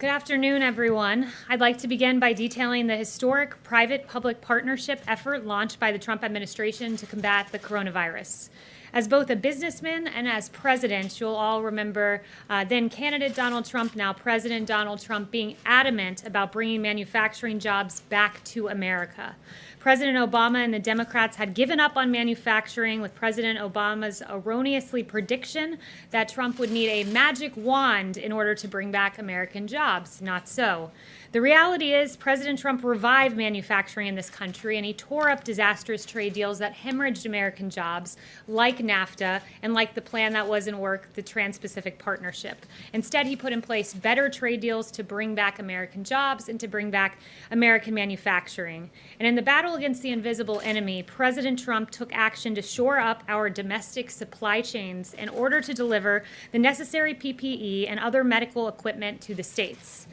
Good afternoon, everyone. I'd like to begin by detailing the historic private-public partnership effort launched by the Trump administration to combat the coronavirus. As both a businessman and as president, you'll all remember then candidate Donald Trump, now President Donald Trump, being adamant about bringing manufacturing jobs back to America. President Obama and the Democrats had given up on manufacturing with President Obama's erroneously prediction that Trump would need a magic wand in order to bring back American jobs. Not so. The reality is President Trump revived manufacturing in this country, and he tore up disastrous trade deals that hemorrhaged American jobs, like NAFTA and like the plan that was in work, the Trans-Pacific Partnership. Instead, he put in place better trade deals to bring back American jobs and to bring back American manufacturing. And in the battle against the invisible enemy, President Trump took action to shore up our domestic supply chains in order to deliver the necessary PPE and other medical equipment to the states.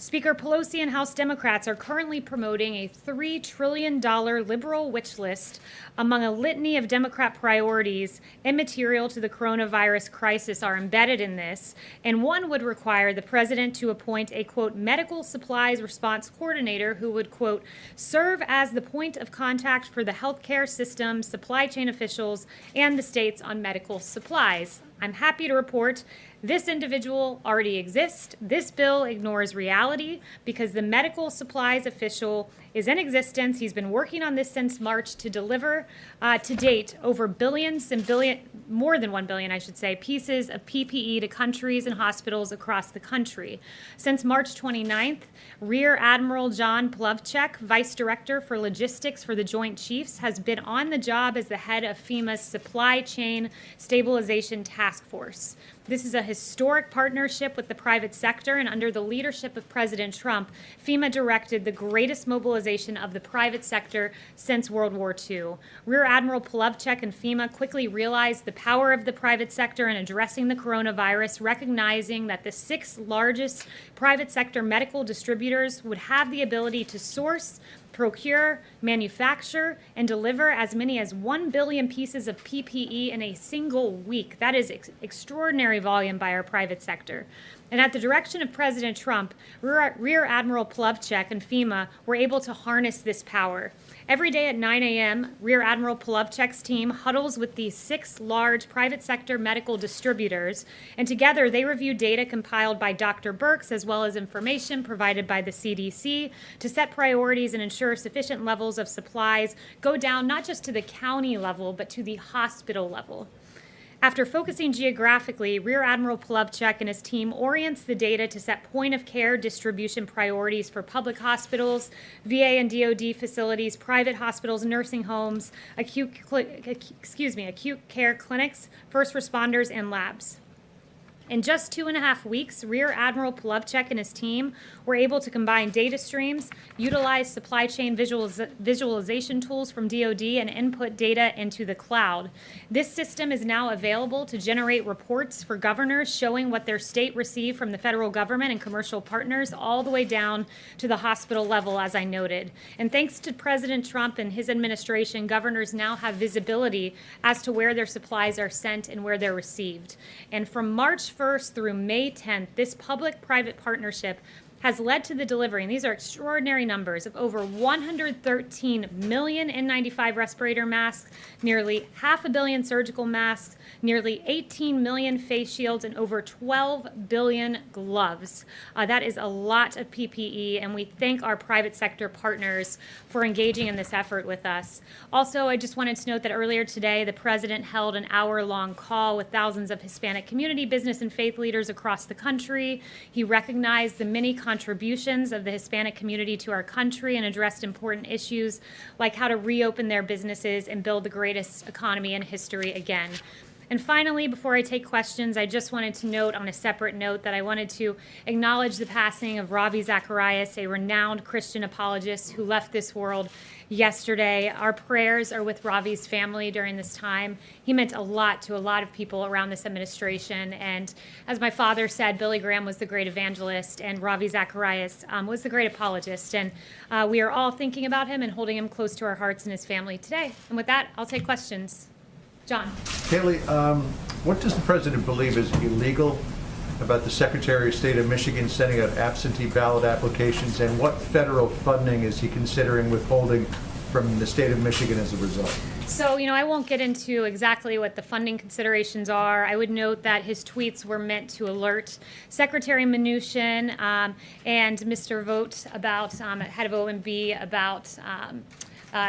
Speaker Pelosi and House Democrats are currently promoting a $3 trillion liberal wish list among a litany of Democrat priorities immaterial to the coronavirus crisis are embedded in this, and one would require the president to appoint a, quote, medical supplies response coordinator who would, quote, serve as the point of contact for the healthcare system, supply chain officials, and the states on medical supplies. I'm happy to report this individual already exists. This bill ignores reality because the medical supplies official is in existence. He's been working on this since March to deliver to date over more than 1 billion, I should say, pieces of PPE to countries and hospitals across the country. Since March 29th, Rear Admiral John Plavchek, Vice Director for Logistics for the Joint Chiefs, has been on the job as the head of FEMA's Supply Chain Stabilization Task Force. This is a historic partnership with the private sector, and under the leadership of President Trump, FEMA directed the greatest mobilization of the private sector since World War II. Rear Admiral Plavchek and FEMA quickly realized the power of the private sector in addressing the coronavirus, recognizing that the 6 largest private sector medical distributors would have the ability to source, procure, manufacture, and deliver as many as 1 billion pieces of PPE in a single week. That is extraordinary volume by our private sector. And at the direction of President Trump, Rear Admiral Plavchek and FEMA were able to harness this power. Every day at 9 a.m., Rear Admiral Plavchek's team huddles with these 6 large private sector medical distributors, and together they review data compiled by Dr. Birx as well as information provided by the CDC to set priorities and ensure sufficient levels of supplies go down not just to the county level, but to the hospital level. After focusing geographically, Rear Admiral Plavchek and his team orients the data to set point-of-care distribution priorities for public hospitals, VA and DoD facilities, private hospitals, nursing homes, acute care clinics, first responders, and labs. In just 2.5 weeks, Rear Admiral Plavchek and his team were able to combine data streams, utilize supply chain visualization tools from DoD, and input data into the cloud. This system is now available to generate reports for governors showing what their state received from the federal government and commercial partners all the way down to the hospital level, as I noted. And thanks to President Trump and his administration, governors now have visibility as to where their supplies are sent and where they're received. And from March 1st through May 10th, this public-private partnership has led to the delivery, and these are extraordinary numbers, of over 113 million N95 respirator masks, nearly 500 million surgical masks, nearly 18 million face shields, and over 12 billion gloves. That is a lot of PPE, and we thank our private sector partners for engaging in this effort with us. Also, I just wanted to note that earlier today, the president held an hour-long call with thousands of Hispanic community, business, and faith leaders across the country. He recognized the many contributions of the Hispanic community to our country and addressed important issues like how to reopen their businesses and build the greatest economy in history again. And finally, before I take questions, I just wanted to note on a separate note that I wanted to acknowledge the passing of Ravi Zacharias, a renowned Christian apologist who left this world yesterday. Our prayers are with Ravi's family during this time. He meant a lot to a lot of people around this administration. And as my father said, Billy Graham was the great evangelist and Ravi Zacharias was the great apologist. And we are all thinking about him and holding him close to our hearts and his family today. And with that, I'll take questions. John. Kayleigh, what does the president believe is illegal about the Secretary of State of Michigan sending out absentee ballot applications, and what federal funding is he considering withholding from the state of Michigan as a result? So, I won't get into exactly what the funding considerations are. I would note that his tweets were meant to alert Secretary Mnuchin and Mr. Vogt about, head of OMB, about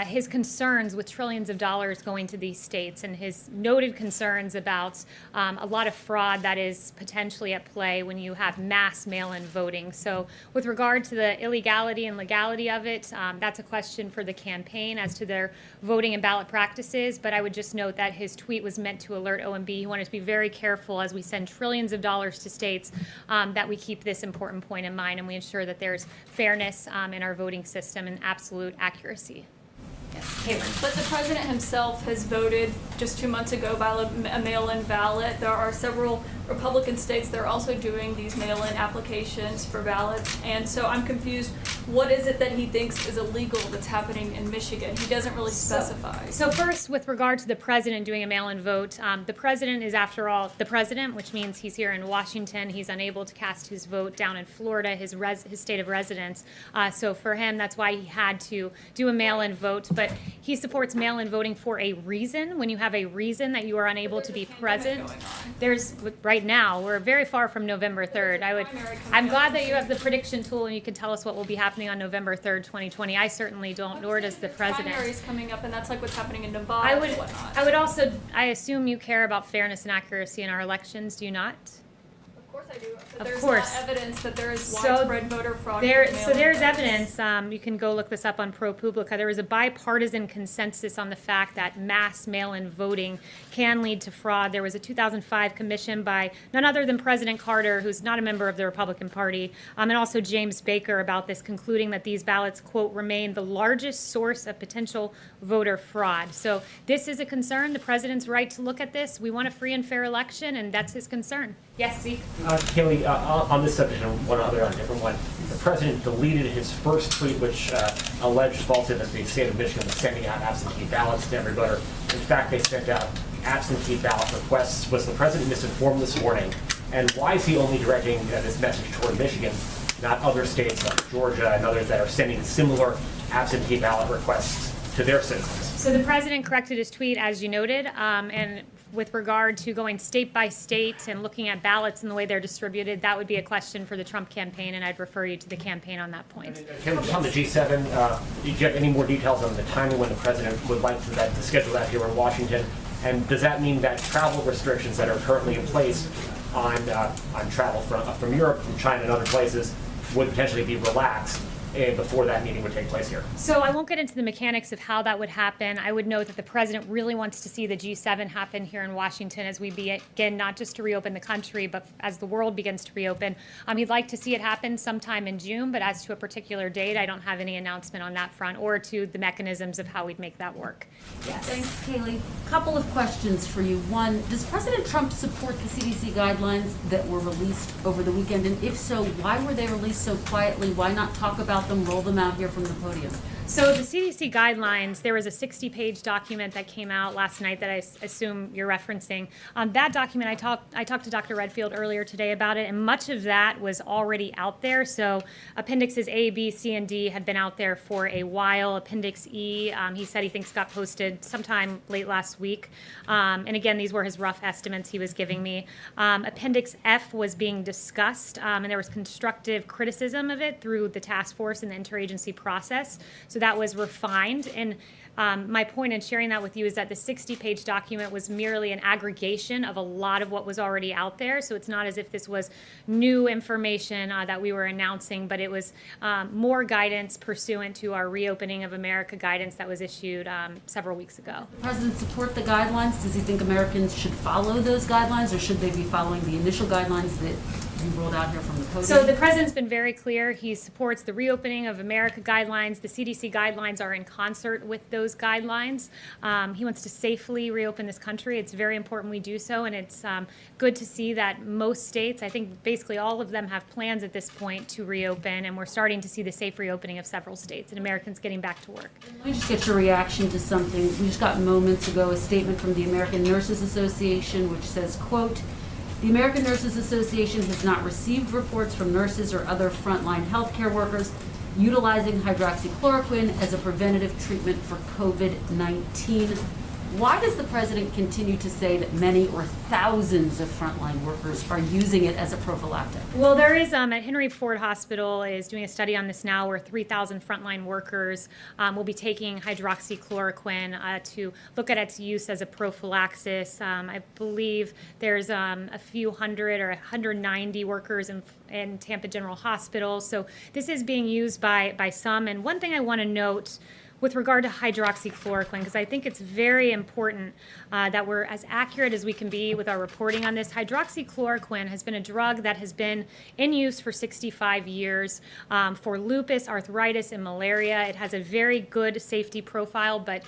his concerns with trillions of dollars going to these states and his noted concerns about a lot of fraud that is potentially at play when you have mass mail-in voting. So with regard to the illegality and legality of it, that's a question for the campaign as to their voting and ballot practices. But I would just note that his tweet was meant to alert OMB. He wanted to be very careful as we send trillions of dollars to states that we keep this important point in mind and we ensure that there's fairness in our voting system and absolute accuracy. Yes, Kayleigh. But the president himself has voted just 2 months ago by a mail-in ballot. There are several Republican states that are also doing these mail-in applications for ballots. And so I'm confused. What is it that he thinks is illegal that's happening in Michigan? He doesn't really specify. So first, with regard to the president doing a mail-in vote, the president is, after all, the president, which means he's here in Washington. He's unable to cast his vote down in Florida, his state of residence. So for him, that's why he had to do a mail-in vote. But he supports mail-in voting for a reason. When you have a reason that you are unable to be present, there's right now we're very far from November 3rd. I'm glad that you have the prediction tool and you can tell us what will be happening on November 3rd, 2020. I certainly don't, nor does the president. Primaries coming up, and that's like what's happening in Nevada and whatnot. I assume you care about fairness and accuracy in our elections, do you not? Of course I do. But Of there's course. not evidence that there is widespread voter fraud. There's with mail-in votes. evidence. You can go look this up on ProPublica. There was a bipartisan consensus on the fact that mass mail-in voting can lead to fraud. There was a 2005 commission by none other than President Carter, who's not a member of the Republican Party, and also James Baker about this, concluding that these ballots, quote, remain the largest source of potential voter fraud. So this is a concern. The president's right to look at this. We want a free and fair election, and that's his concern. Yes, Zeke? Kayleigh, on this subject and one other on a different one, the president deleted his first tweet, which alleged falsely that the state of Michigan was sending out absentee ballots to every voter. In fact, they sent out absentee ballot requests. Was the president misinformed this morning? And why is he only directing this message toward Michigan, not other states like Georgia and others that are sending similar absentee ballot requests to their citizens? So the president corrected his tweet, as you noted, and with regard to going state by state and looking at ballots and the way they're distributed, that would be a question for the Trump campaign, and I'd refer you to the campaign on that point. Kayleigh, on the G7, do you have any more details on the timing when the president would like to schedule that here in Washington? And does that mean that travel restrictions that are currently in place on travel from Europe, from China, and other places would potentially be relaxed before that meeting would take place here? So I won't get into the mechanics of how that would happen. I would note that the president really wants to see the G7 happen here in Washington as we begin not just to reopen the country, but as the world begins to reopen. He'd like to see it happen sometime in June, but as to a particular date, I don't have any announcement on that front or to the mechanisms of how we'd make that work. Yes. Thanks, Kayleigh. Couple of questions for you. One, does President Trump support the CDC guidelines that were released over the weekend? And if so, why were they released so quietly? Why not talk about them, roll them out here from the podium? So the CDC guidelines, there was a 60-page document that came out last night that I assume you're referencing. That document, I talked to Dr. Redfield earlier today about it, and much of that was already out there. So Appendixes A, B, C, and D had been out there for a while. Appendix E, he said he thinks got posted sometime late last week. And again, these were his rough estimates he was giving me. Appendix F was being discussed, and there was constructive criticism of it through the task force and the interagency process. So that was refined. And my point in sharing that with you is that the 60-page document was merely an aggregation of a lot of what was already out there. So it's not as if this was new information that we were announcing, but it was more guidance pursuant to our Reopening of America guidance that was issued several weeks ago. Does the president support the guidelines? Does he think Americans should follow those guidelines, or should they be following the initial guidelines that you rolled out here from the podium? So the president's been very clear. He supports the Reopening of America guidelines. The CDC guidelines are in concert with those guidelines. He wants to safely reopen this country. It's very important we do so, and it's good to see that most states, I think basically all of them, have plans at this point to reopen, and we're starting to see the safe reopening of several states and Americans getting back to work. Let me just get your reaction to something. We just got moments ago a statement from the American Nurses Association which says, quote, The American Nurses Association has not received reports from nurses or other frontline healthcare workers utilizing hydroxychloroquine as a preventative treatment for COVID-19. Why does the president continue to say that many or thousands of frontline workers are using it as a prophylactic? Well, there is, at Henry Ford Hospital is doing a study on this now where 3,000 frontline workers will be taking hydroxychloroquine to look at its use as a prophylaxis. I believe there's a few hundred or 190 workers in Tampa General Hospital. So this is being used by some. And one thing I want to note with regard to hydroxychloroquine, because I think it's very important that we're as accurate as we can be with our reporting on this. Hydroxychloroquine has been a drug that has been in use for 65 years for lupus, arthritis, and malaria. It has a very good safety profile, but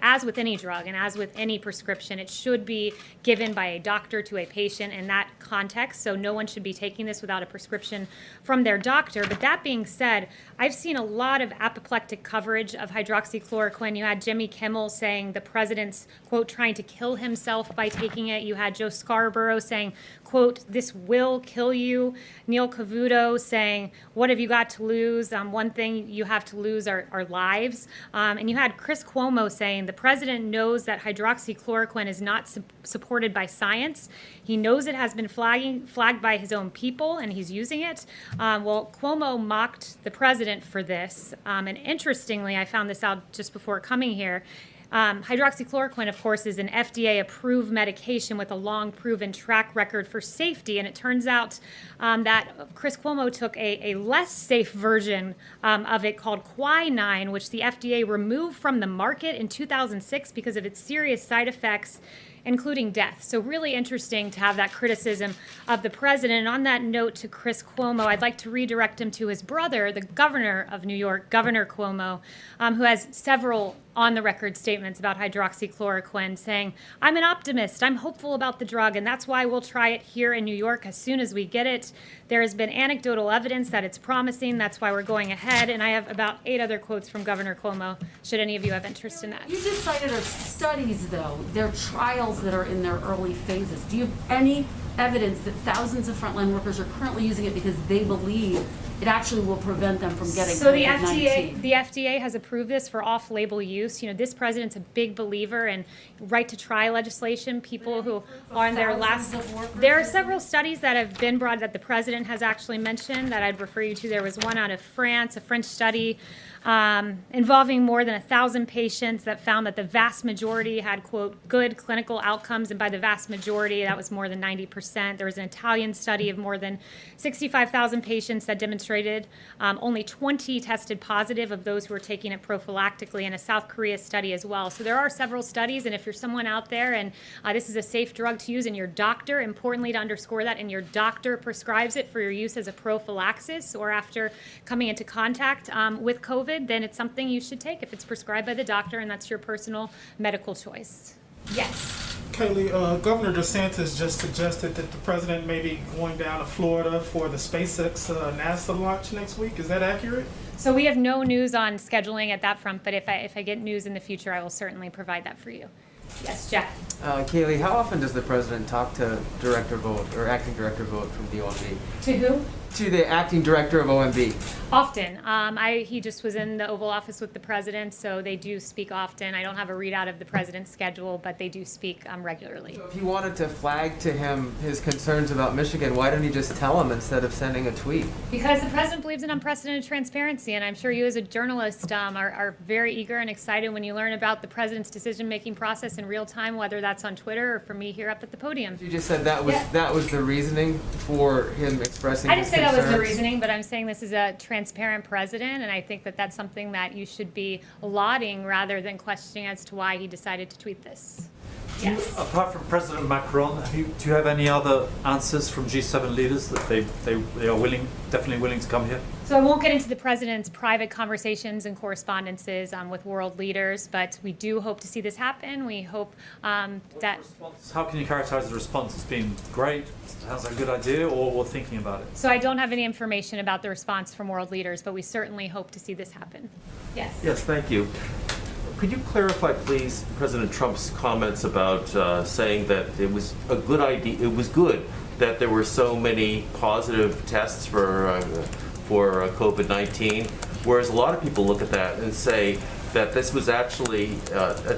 as with any drug and as with any prescription, it should be given by a doctor to a patient in that context. So no one should be taking this without a prescription from their doctor. But that being said, I've seen a lot of apoplectic coverage of hydroxychloroquine. You had Jimmy Kimmel saying the president's, quote, trying to kill himself by taking it. You had Joe Scarborough saying, quote, this will kill you. Neil Cavuto saying, what have you got to lose? One thing you have to lose are lives. And you had Chris Cuomo saying the president knows that hydroxychloroquine is not supported by science. He knows it has been flagged by his own people, and he's using it. Well, Cuomo mocked the president for this. And interestingly, I found this out just before coming here. Hydroxychloroquine, of course, is an FDA-approved medication with a long proven track record for safety, and it turns out that Chris Cuomo took a less safe version of it called quinine, which the FDA removed from the market in 2006 because of its serious side effects, including death. So really interesting to have that criticism of the president. And on that note to Chris Cuomo, I'd like to redirect him to his brother, the governor of New York, Governor Cuomo, who has several on-the-record statements about hydroxychloroquine saying, I'm an optimist, I'm hopeful about the drug, and that's why we'll try it here in New York as soon as we get it. There has been anecdotal evidence that it's promising, that's why we're going ahead, and I have about 8 other quotes from Governor Cuomo, should any of you have interest in that. You just cited our studies, though. They're trials that are in their early phases. Do you have any evidence that thousands of frontline workers are currently using it because they believe it actually will prevent them from getting So the COVID-19? the FDA has approved this for off-label use. You know, this president's a big believer in right to try legislation. People who are in their last, Thousands of workers there are using several studies that have been brought that the president has actually mentioned that I'd refer you to. There was one out of France, a French study involving more than 1,000 patients that found that the vast majority had, quote, good clinical outcomes, and by the vast majority, that was more than 90%. There was an Italian study of more than 65,000 patients that demonstrated only 20 tested positive of those who were taking it prophylactically, and a South Korea study as well. So there are several studies, and if you're someone out there and this is a safe drug to use, and your doctor, importantly to underscore that, and your doctor prescribes it for your use as a prophylaxis or after coming into contact with COVID, then it's something you should take if it's prescribed by the doctor and that's your personal medical choice. Yes. Kayleigh, Governor DeSantis just suggested that the president may be going down to Florida for the SpaceX NASA launch next week. Is that accurate? So we have no news on scheduling at that front, but if I get news in the future, I will certainly provide that for you. Yes, Jack. Kayleigh, how often does the president talk to Director Vogt or Acting Director Vogt from the OMB? To who? To the Acting Director of OMB. Often. He just was in the Oval Office with the president, so they do speak often. I don't have a readout of the president's schedule, but they do speak regularly. So if he wanted to flag to him his concerns about Michigan, why didn't he just tell him instead of sending a tweet? Because the president believes in unprecedented transparency, and I'm sure you as a journalist are very eager and excited when you learn about the president's decision-making process in real time, whether that's on Twitter or from me here up at the podium. You just said that was the reasoning for him expressing I didn't his say that was the concerns? reasoning, but I'm saying this is a transparent president, and I think that that's something that you should be lauding rather than questioning as to why he decided to tweet this. Yes. Apart from President Macron, do you have any other answers from G7 leaders that they are definitely willing to come here? So I won't get into the president's private conversations and correspondences with world leaders, but we do hope to see this happen. We hope that... How can you characterize the response as being great, sounds like a good idea, or thinking about it? So I don't have any information about the response from world leaders, but we certainly hope to see this happen. Yes. Yes, thank you. could you clarify, please, President Trump's comments about saying that it was a good idea, it was good that there were so many positive tests for COVID-19, whereas a lot of people look at that and say that this was actually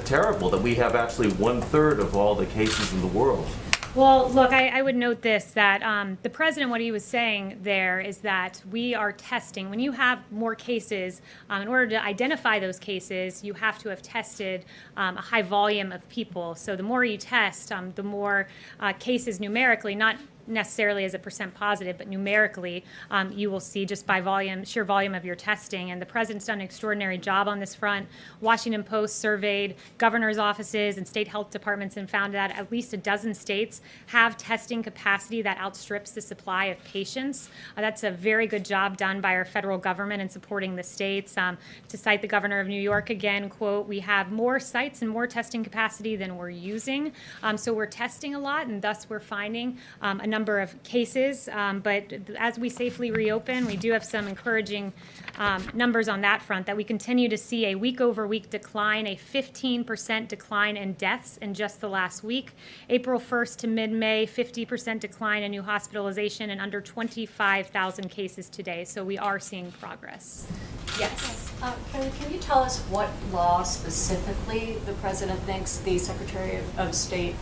terrible, that we have actually 1/3 of all the cases in the world. Well, look, I would note this, that the president, what he was saying there is that we are testing. When you have more cases, in order to identify those cases, you have to have tested a high volume of people. So the more you test, the more cases numerically, not necessarily as a percent positive, but numerically, you will see just by volume, sheer volume of your testing. And the president's done an extraordinary job on this front. Washington Post surveyed governor's offices and state health departments and found that at least a dozen states have testing capacity that outstrips the supply of patients. That's a very good job done by our federal government in supporting the states. To cite the governor of New York again, quote, "We have more sites and more testing capacity than we're using." So we're testing a lot, and thus we're finding a number of cases, but as we safely reopen, we do have some encouraging numbers on that front, that we continue to see a week-over-week decline, a 15% decline in deaths in just the last week. April 1st to mid-May, 50% decline in new hospitalization and under 25,000 cases today, so we are seeing progress. Yes. Kayleigh, can you tell us what law specifically the president thinks the Secretary of State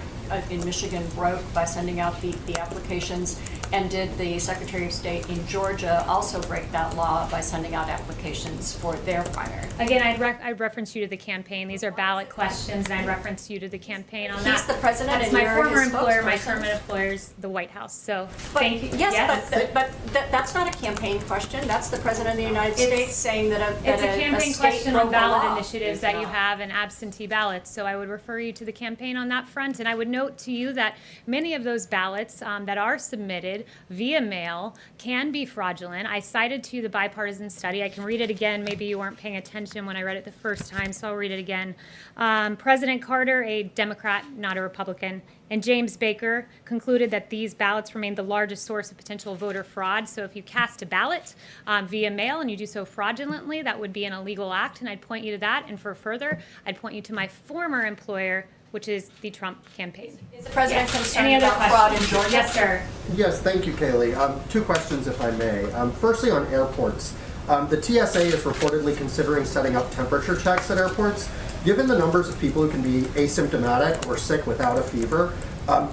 in Michigan broke by sending out the applications? And did the Secretary of State in Georgia also break that law by sending out applications for their primary? Again, I'd reference you to the campaign. These are ballot questions, and I'd reference you to the campaign on that. He's the president, That's and my you're former his employer. My spokesperson. current employer is the White House. So But, thank you. yes, but that's not a campaign question. That's the president of the United States saying that It's a campaign state question broke on the ballot law. initiatives that you have and absentee ballots. So I would refer you to the campaign on that front. And I would note to you that many of those ballots that are submitted via mail can be fraudulent. I cited to you the bipartisan study. I can read it again. Maybe you weren't paying attention when I read it the first time, so I'll read it again. President Carter, a Democrat, not a Republican, and James Baker concluded that these ballots remain the largest source of potential voter fraud. So if you cast a ballot via mail and you do so fraudulently, that would be an illegal act, and I'd point you to that. And for further, I'd point you to my former employer, which is the Trump campaign. Is the president Yes. concerned Any other about fraud in questions? Georgia? Yes, sir. Yes, thank you, Kayleigh. Two questions, if I may. Firstly, on airports. The TSA is reportedly considering setting up temperature checks at airports. Given the numbers of people who can be asymptomatic or sick without a fever,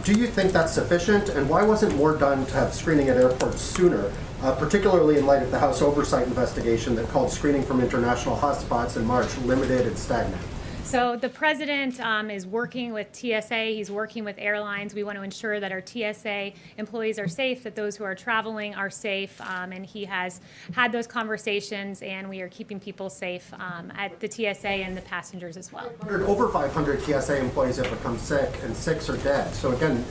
do you think that's sufficient? And why wasn't more done to have screening at airports sooner, particularly in light of the House oversight investigation that called screening from international hotspots in March limited and stagnant? So the president is working with TSA, he's working with airlines. We want to ensure that our TSA employees are safe, that those who are traveling are safe, and he has had those conversations, and we are keeping people safe at the TSA and the passengers as well. Over 500 TSA employees have become sick, and 6 are dead. So again,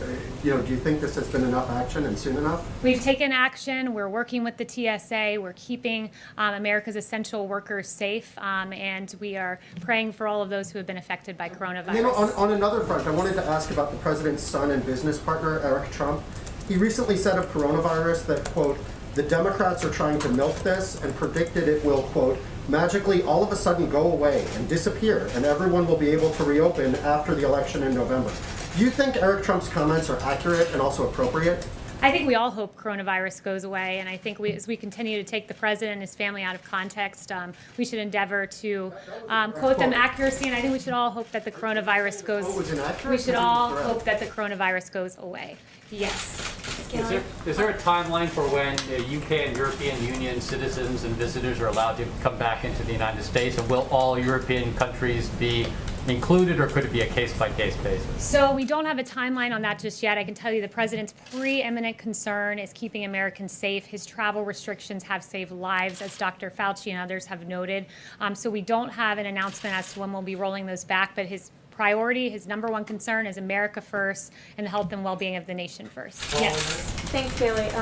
do you think this has been enough action and soon enough? We've taken action. We're working with the TSA. We're keeping America's essential workers safe, and we are praying for all of those who have been affected by coronavirus. You know, on another front, I wanted to ask about the president's son and business partner, Eric Trump. He recently said of coronavirus that, quote, the Democrats are trying to milk this, and predicted it will, quote, magically all of a sudden go away and disappear, and everyone will be able to reopen after the election in November. Do you think Eric Trump's comments are accurate and also appropriate? I think we all hope coronavirus goes away, and I think as we continue to take the president and his family out of context, we should endeavor to quote them accuracy, and I think we should all hope that the coronavirus goes. Oh, was inaccurate? We should all hope that the coronavirus goes away. Yes. Is there a timeline for when UK and European Union citizens and visitors are allowed to come back into the United States, and will all European countries be included, or could it be a case-by-case basis? So we don't have a timeline on that just yet. I can tell you the president's preeminent concern is keeping Americans safe. His travel restrictions have saved lives, as Dr. Fauci and others have noted. So we don't have an announcement as to when we'll be rolling those back, but his priority, his number one concern is America first and the health and well-being of the nation first. Yes. Thanks, Kayleigh.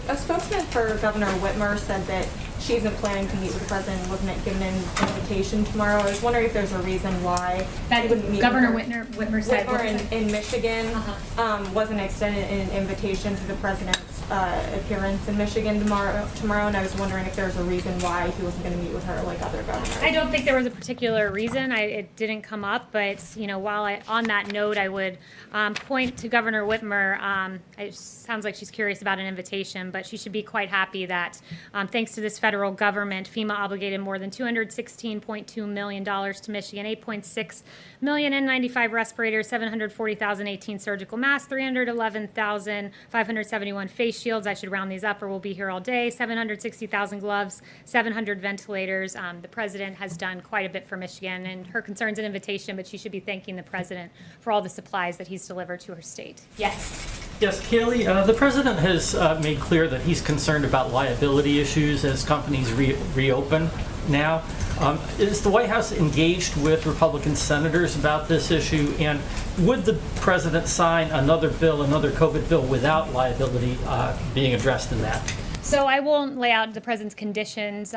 A spokesman for Governor Whitmer said that she isn't planning to meet with the president and wasn't given an invitation tomorrow. I was wondering if there's a reason why That she wouldn't meet Governor with her. Whitmer said Whitmer in Michigan wasn't extended an invitation to the president's appearance in Michigan tomorrow, and I was wondering if there's a reason why he wasn't going to meet with her like other governors. I don't think there was a particular reason. It didn't come up, but while on that note, I would point to Governor Whitmer. It sounds like she's curious about an invitation, but she should be quite happy that thanks to this federal government, FEMA obligated more than $216.2 million to Michigan, $8.6 million N95 respirators, 740,000 18 surgical masks, 311,571 face shields. I should round these up or we'll be here all day. 760,000 gloves, 700 ventilators. The president has done quite a bit for Michigan, and her concern's an invitation, but she should be thanking the president for all the supplies that he's delivered to her state. Yes. Yes, Kayleigh, the president has made clear that he's concerned about liability issues as companies reopen now. Is the White House engaged with Republican senators about this issue? And would the president sign another bill, another COVID bill, without liability being addressed in that? So I won't lay out the president's conditions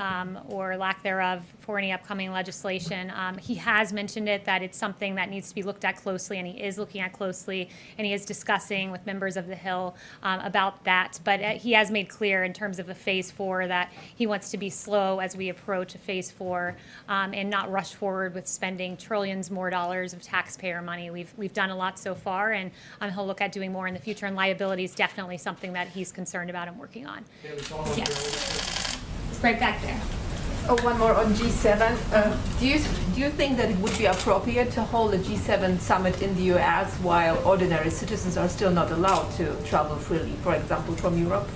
or lack thereof for any upcoming legislation. He has mentioned that it's something that needs to be looked at closely, and he is looking at closely, and he is discussing with members of the Hill about that. But he has made clear in terms of a phase 4 that he wants to be slow as we approach a phase 4 and not rush forward with spending trillions more dollars of taxpayer money. We've done a lot so far, and he'll look at doing more in the future, and liability is definitely something that he's concerned about and working on. Yes. It's right back there. Oh, one more on G7. Do you think that it would be appropriate to hold a G7 summit in the U.S. while ordinary citizens are still not allowed to travel freely, for example, from Europe?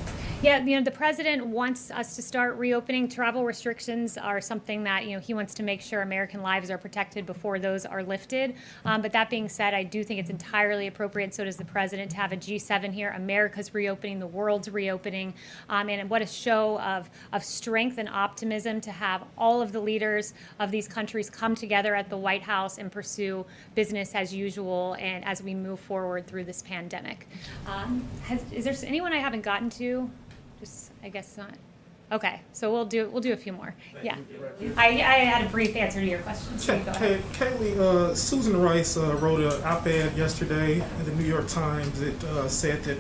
Yeah, the president wants us to start reopening. Travel restrictions are something that, he wants to make sure American lives are protected before those are lifted. But that being said, I do think it's entirely appropriate, so does the president, to have a G7 here. America's reopening, the world's reopening. And what a show of strength and optimism to have all of the leaders of these countries come together at the White House and pursue business as usual and as we move forward through this pandemic. Is there anyone I haven't gotten to? I guess not. Okay, so we'll do a few more. Yeah, I had a brief answer to your question. So go ahead. Kayleigh, Susan Rice wrote an op-ed yesterday in the New York Times that said that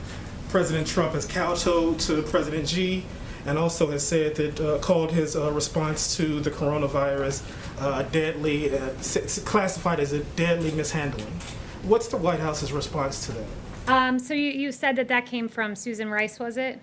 President Trump has kowtowed to President Xi, and also has said that called his response to the coronavirus deadly, classified as a deadly mishandling. What's the White House's response to that? So you said that came from Susan Rice, was it?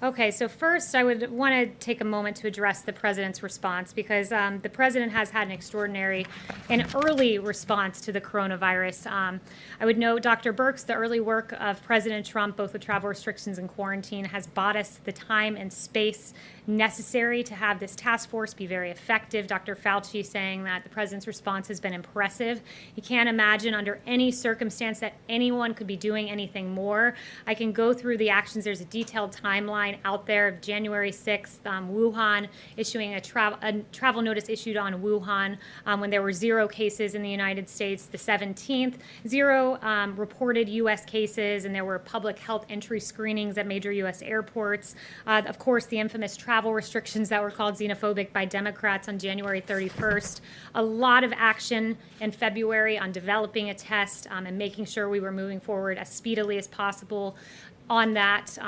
Okay, so first I would want to take a moment to address the president's response, because the president has had an extraordinary and early response to the coronavirus. I would note Dr. Birx, the early work of President Trump, both with travel restrictions and quarantine, has bought us the time and space necessary to have this task force be very effective. Dr. Fauci saying that the president's response has been impressive. He can't imagine under any circumstance that anyone could be doing anything more. I can go through the actions. There's a detailed timeline out there of January 6th, Wuhan issuing a travel notice issued on Wuhan when there were 0 cases in the United States. The 17th, 0 reported U.S. cases, and there were public health entry screenings at major U.S. airports. Of course, the infamous travel restrictions that were called xenophobic by Democrats on January 31st. A lot of action in February on developing a test and making sure we were moving forward as speedily as possible. On that,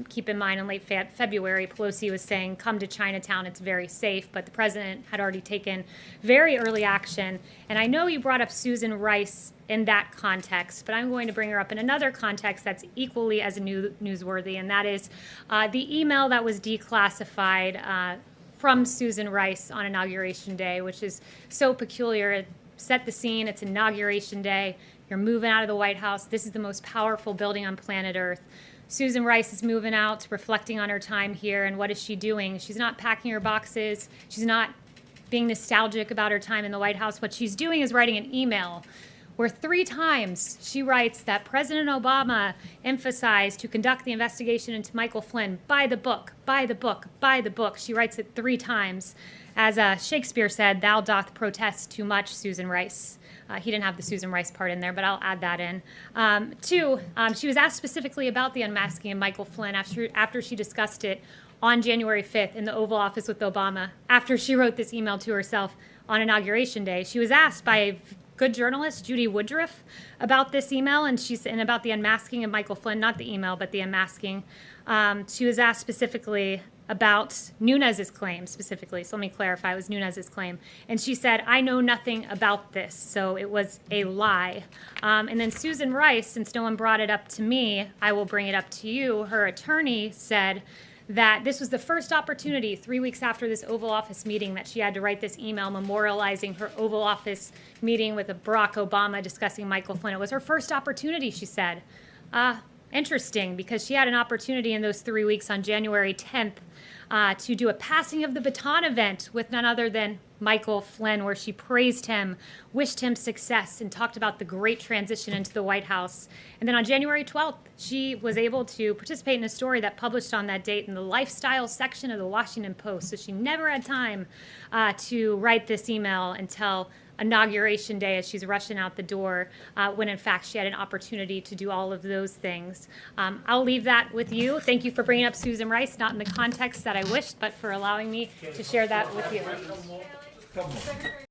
keep in mind in late February, Pelosi was saying, come to Chinatown, it's very safe, but the president had already taken very early action. And I know you brought up Susan Rice in that context, but I'm going to bring her up in another context that's equally as newsworthy, and that is the email that was declassified from Susan Rice on Inauguration Day, which is so peculiar. It set the scene. It's Inauguration Day. You're moving out of the White House. This is the most powerful building on planet Earth. Susan Rice is moving out, reflecting on her time here, and what is she doing? She's not packing her boxes. She's not being nostalgic about her time in the White House. What she's doing is writing an email where 3 times she writes that President Obama emphasized to conduct the investigation into Michael Flynn by the book, by the book, by the book. She writes it 3 times. As Shakespeare said, thou doth protest too much, Susan Rice. He didn't have the Susan Rice part in there, but I'll add that in. 2, she was asked specifically about the unmasking of Michael Flynn after she discussed it on January 5th in the Oval Office with Obama, after she wrote this email to herself on Inauguration Day. She was asked by good journalist, Judy Woodruff, about this email, and about the unmasking of Michael Flynn, not the email, but the unmasking. She was asked specifically about Nunes's claim specifically. So let me clarify, it was Nunes's claim. And she said, I know nothing about this, so it was a lie. And then Susan Rice, since no one brought it up to me, I will bring it up to you. Her attorney said that this was the first opportunity 3 weeks after this Oval Office meeting that she had to write this email memorializing her Oval Office meeting with Barack Obama discussing Michael Flynn. It was her first opportunity, she said. Interesting, because she had an opportunity in those 3 weeks on January 10th to do a passing of the baton event with none other than Michael Flynn, where she praised him, wished him success, and talked about the great transition into the White House. And then on January 12th, she was able to participate in a story that published on that date in the lifestyle section of the Washington Post. So she never had time to write this email until Inauguration Day as she's rushing out the door, when in fact she had an opportunity to do all of those things. I'll leave that with you. Thank you for bringing up Susan Rice, not in the context that I wished, but for allowing me to share that with you.